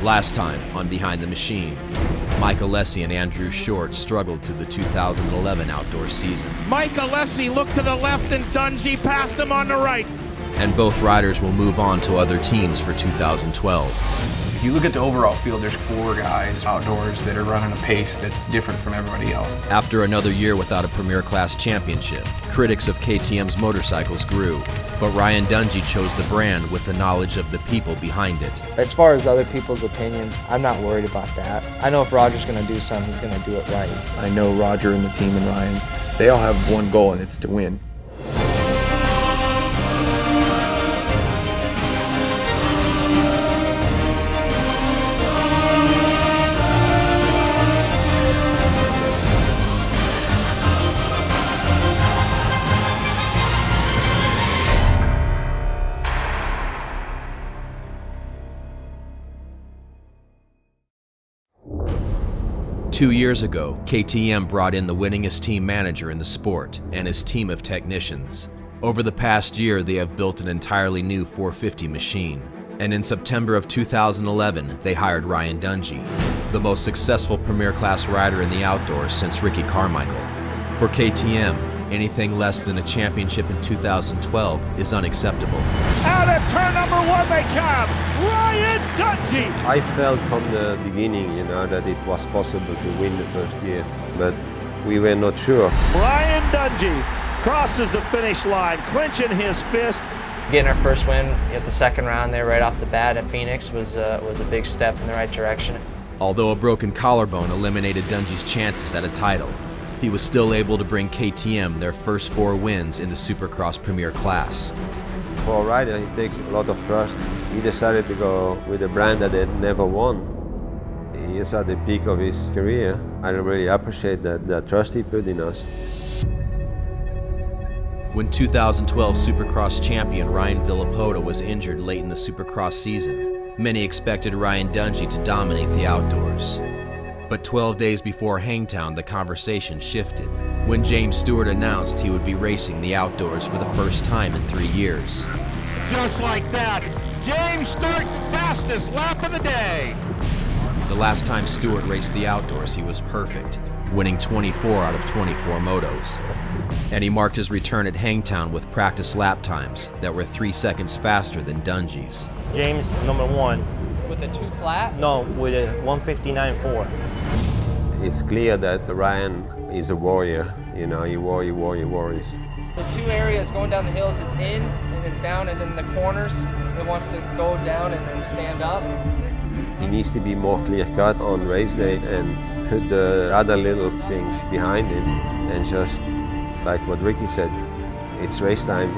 Last time on Behind the Machine, Mike Alessi and Andrew Short struggled through the 2011 outdoor season. Mike Alessi looked to the left and Dungey passed him on the right. And both riders will move on to other teams for 2012. If you look at the overall field, there's 4 guys outdoors that are running a pace that's different from everybody else. After another year without a Premier Class championship, critics of KTM's motorcycles grew. But Ryan Dungey chose the brand with the knowledge of the people behind it. As far as other people's opinions, I'm not worried about that. I know if Roger's going to do something, he's going to do it right. I know Roger and the team and Ryan, they all have one goal, and it's to win. Two years ago, KTM brought in the winningest team manager in the sport and his team of technicians. Over the past year, they have built an entirely new 450 machine. And in September of 2011, they hired Ryan Dungey, the most successful Premier Class rider in the outdoors since Ricky Carmichael. For KTM, anything less than a championship in 2012 is unacceptable. Out of turn number 1 they come, Ryan Dungey. I felt from the beginning, that it was possible to win the first year, but we were not sure. Ryan Dungey crosses the finish line, clenching his fist. Getting our first win at the second round there right off the bat at Phoenix was a big step in the right direction. Although a broken collarbone eliminated Dungey's chances at a title, he was still able to bring KTM their first 4 wins in the Supercross Premier Class. For a rider, it takes a lot of trust. He decided to go with a brand that had never won. He is at the peak of his career. I really appreciate that trust he put in us. When 2012 Supercross champion Ryan Villopoto was injured late in the Supercross season, many expected Ryan Dungey to dominate the outdoors. But 12 days before Hangtown, the conversation shifted when James Stewart announced he would be racing the outdoors for the first time in 3 years. Just like that, James Stewart, fastest lap of the day. The last time Stewart raced the outdoors, he was perfect, winning 24 out of 24 motos. And he marked his return at Hangtown with practice lap times that were 3 seconds faster than Dungey's. James, number 1. With a 2 flat? No, with a 159.4. It's clear that Ryan is a warrior. He worries. The 2 areas going down the hills, it's in and it's down, and then the corners, it wants to go down and then stand up. He needs to be more clear-cut on race day and put the other little things behind him, and just like what Ricky said, it's race time,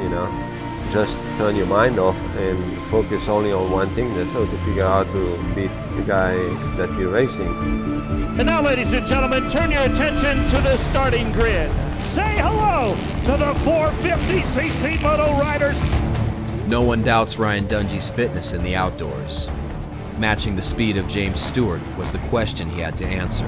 Just turn your mind off and focus only on one thing. That's how to figure out how to beat the guy that you're racing. And now, ladies and gentlemen, turn your attention to the starting grid. Say hello to the 450cc Moto riders. No one doubts Ryan Dungey's fitness in the outdoors. Matching the speed of James Stewart was the question he had to answer.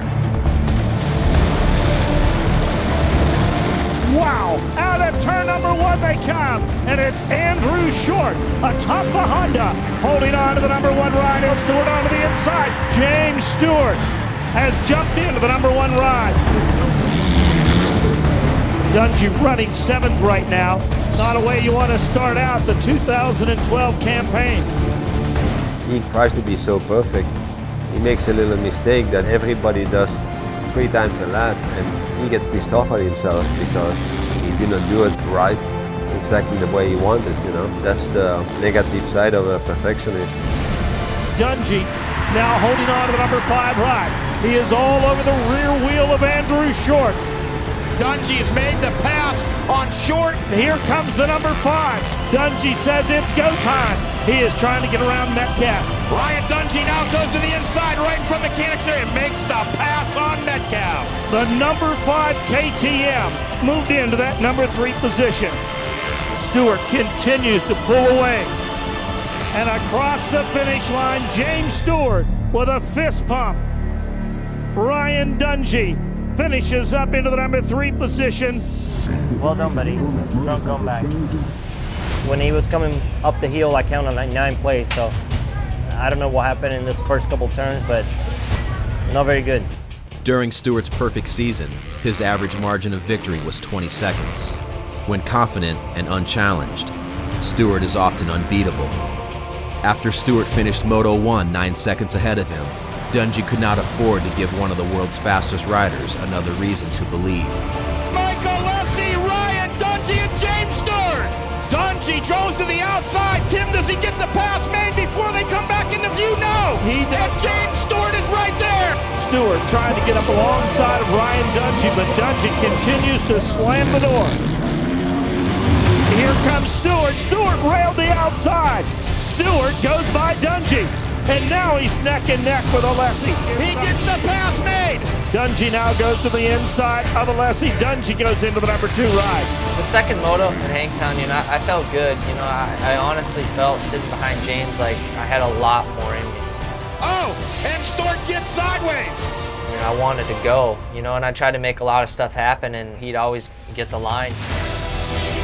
Wow, out of turn number 1 they come, and it's Andrew Short atop the Honda, holding on to the number 1 ride, and Stewart onto the inside. James Stewart has jumped into the number 1 ride. Dungey running 7th right now. Not a way you want to start out the 2012 campaign. He tries to be so perfect. He makes a little mistake that everybody does 3 times a lap, and he gets pissed off at himself because he didn't do it right exactly the way he wanted, That's the negative side of a perfectionist. Dungey now holding on to the number 5 ride. He is all over the rear wheel of Andrew Short. Dungey has made the pass on Short. Here comes the number 5. Dungey says it's go time. He is trying to get around Metcalf. Ryan Dungey now goes to the inside right in front of mechanics area and makes the pass on Metcalf. The number 5 KTM moved into that number 3 position. Stewart continues to pull away. And across the finish line, James Stewart with a fist pump. Ryan Dungey finishes up into the number 3 position. Well done, buddy. Strong comeback. When he was coming up the hill, I counted like 9 plays, so I don't know what happened in this first couple turns, but not very good. During Stewart's perfect season, his average margin of victory was 20 seconds. When confident and unchallenged, Stewart is often unbeatable. After Stewart finished Moto-1 9 seconds ahead of him, Dungey could not afford to give one of the world's fastest riders another reason to believe. Ryan Dungey and James Stewart. Dungey goes to the outside. Tim, does he get the pass made before they come back into view? No. And James Stewart is right there. Stewart trying to get up alongside of Ryan Dungey, but Dungey continues to slam the door. Here comes Stewart. Stewart railed the outside. Stewart goes by Dungey. And now he's neck and neck with Alessi. He gets the pass made. Dungey now goes to the inside of Alessi. Dungey goes into the number 2 ride. The second moto in Hangtown, I felt good. I honestly felt sitting behind James like I had a lot more in me. Oh, and Stewart gets sideways. I wanted to go, and I tried to make a lot of stuff happen, and he'd always get the line.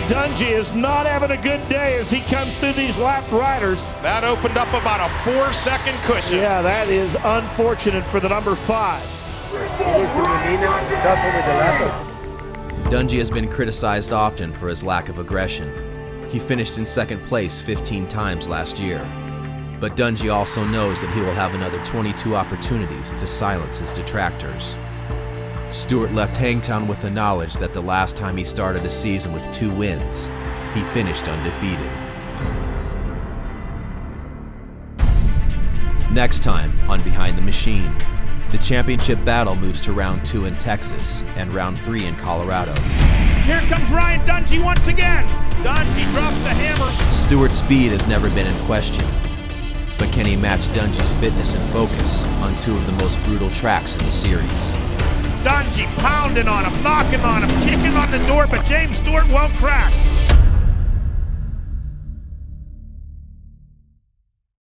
Dungey is not having a good day as he comes through these lapped riders. That opened up about a 4-second cushion. Yeah, that is unfortunate for the number 5. Dungey has been criticized often for his lack of aggression. He finished in second place 15 times last year. But Dungey also knows that he will have another 22 opportunities to silence his detractors. Stewart left Hangtown with the knowledge that the last time he started a season with 2 wins, he finished undefeated. Next time on Behind the Machine, the championship battle moves to round 2 in Texas and round 3 in Colorado. Here comes Ryan Dungey once again. Dungey drops the hammer. Stewart's speed has never been in question, but can he match Dungey's fitness and focus on 2 of the most brutal tracks in the series? Dungey pounding on him, knocking on him, kicking on the door, but James Stewart won't crack.